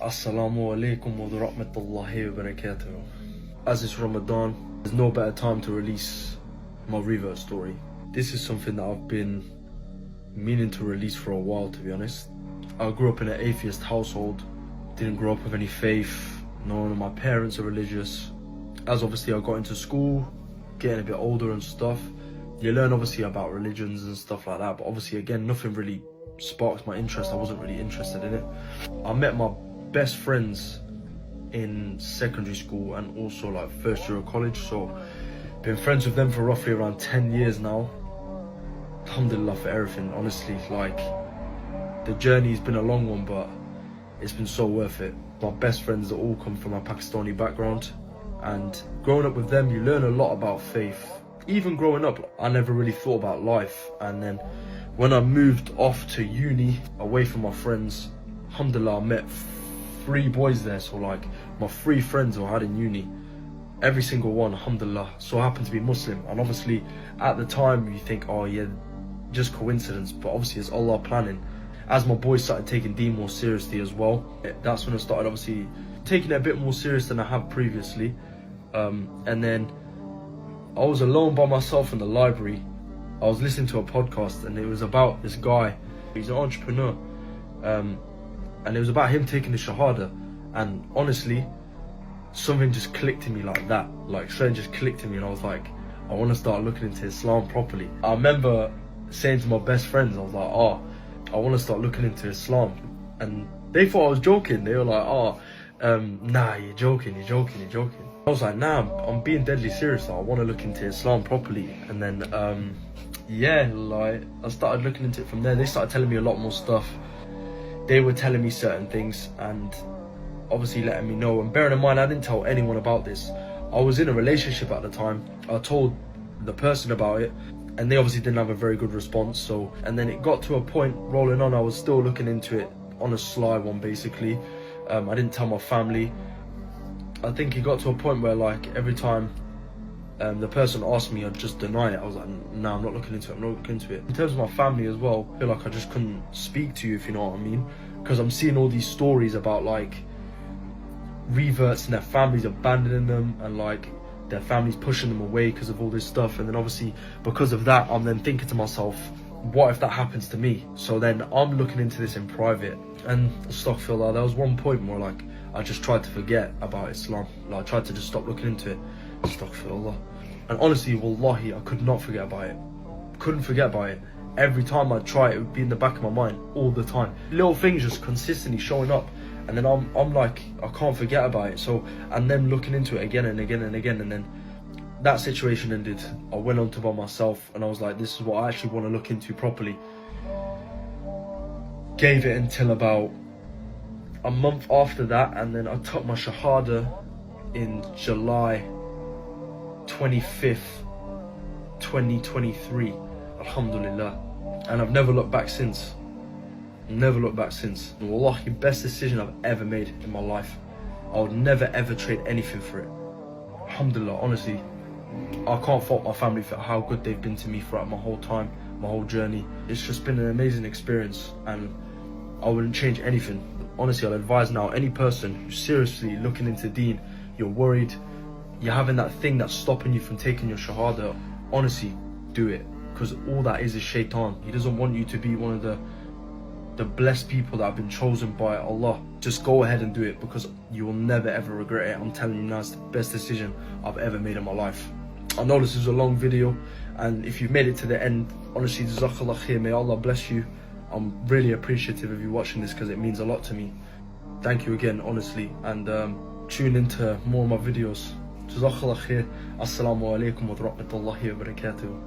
Assalamu alaikum wa rahmatullahi wa barakatuh. As it's Ramadan, there's no better time to release my revert story. This is something that I've been meaning to release for a while, to be honest. I grew up in an atheist household, didn't grow up with any faith, none of my parents are religious. As obviously I got into school, getting a bit older and stuff, you learn obviously about religions and stuff like that, but obviously again, nothing really sparked my interest. I wasn't really interested in it. I met my best friends in secondary school and also like first year of college, so been friends with them for roughly around 10 years now. Alhamdulillah for everything, honestly. Like, the journey's been a long one, but it's been so worth it. My best friends all come from a Pakistani background, and growing up with them, you learn a lot about faith. Even growing up, I never really thought about life, and then when I moved off to uni, away from my friends, alhamdulillah, I met 3 boys there. So like, my 3 friends who I had in uni, every single one, alhamdulillah, so happened to be Muslim. And obviously at the time you think, oh yeah, just coincidence, but obviously it's Allah planning. As my boys started taking Deen more seriously as well, that's when I started obviously taking it a bit more serious than I have previously. And then I was alone by myself in the library. I was listening to a podcast, and it was about this guy. He's an entrepreneur, and it was about him taking the Shahada. And honestly, something just clicked in me like that. Like, something just clicked in me, and I was like, I want to start looking into Islam properly. I remember saying to my best friends, I was like, oh, I want to start looking into Islam. And they thought I was joking. They were like, oh, nah, you're joking. I was like, nah, I'm being deadly serious. I want to look into Islam properly. And then, yeah, like, I started looking into it from there. They started telling me a lot more stuff. They were telling me certain things and obviously letting me know. And bearing in mind, I didn't tell anyone about this. I was in a relationship at the time. I told the person about it, and they obviously didn't have a very good response. So, and then it got to a point rolling on, I was still looking into it on a sly one, basically. I didn't tell my family. I think it got to a point where, like, every time the person asked me, I'd just deny it. I was like, nah, I'm not looking into it, In terms of my family as well, I feel like I just couldn't speak to you, if you know what I mean. Because I'm seeing all these stories about, like, reverts and their families abandoning them, and like their families pushing them away because of all this stuff. And then obviously because of that, I'm then thinking to myself, what if that happens to me? So then I'm looking into this in private, and astaghfirullah, there was one point where like I just tried to forget about Islam. Like, I tried to just stop looking into it. Astaghfirullah. And honestly, wallahi, I could not forget about it. Couldn't forget about it. Every time I'd try it would be in the back of my mind all the time. Little things just consistently showing up. And then I'm like, I can't forget about it. So, and then looking into it again and again and again. And then that situation ended. I went on to by myself, and I was like, this is what I actually want to look into properly. Gave it until about a month after that, and then I took my Shahada in July 25th, 2023. Alhamdulillah. And I've never looked back since. Never looked back since. Wallahi, best decision I've ever made in my life. I would never ever trade anything for it. Alhamdulillah, honestly, I can't fault my family for how good they've been to me throughout my whole time, my whole journey. It's just been an amazing experience, and I wouldn't change anything. Honestly, I'd advise now any person who's seriously looking into Deen, you're worried, you're having that thing that's stopping you from taking your Shahada, honestly, do it. Because all that is shaitan. He doesn't want you to be one of the blessed people that have been chosen by Allah. Just go ahead and do it, because you will never ever regret it. I'm telling you now, it's the best decision I've ever made in my life. I know this is a long video, and if you've made it to the end, honestly, jazakallah khair, may Allah bless you. I'm really appreciative of you watching this, because it means a lot to me. Thank you again, honestly, and tune into more of my videos. Jazakallah khair. Assalamu alaikum wa rahmatullahi wa barakatuh.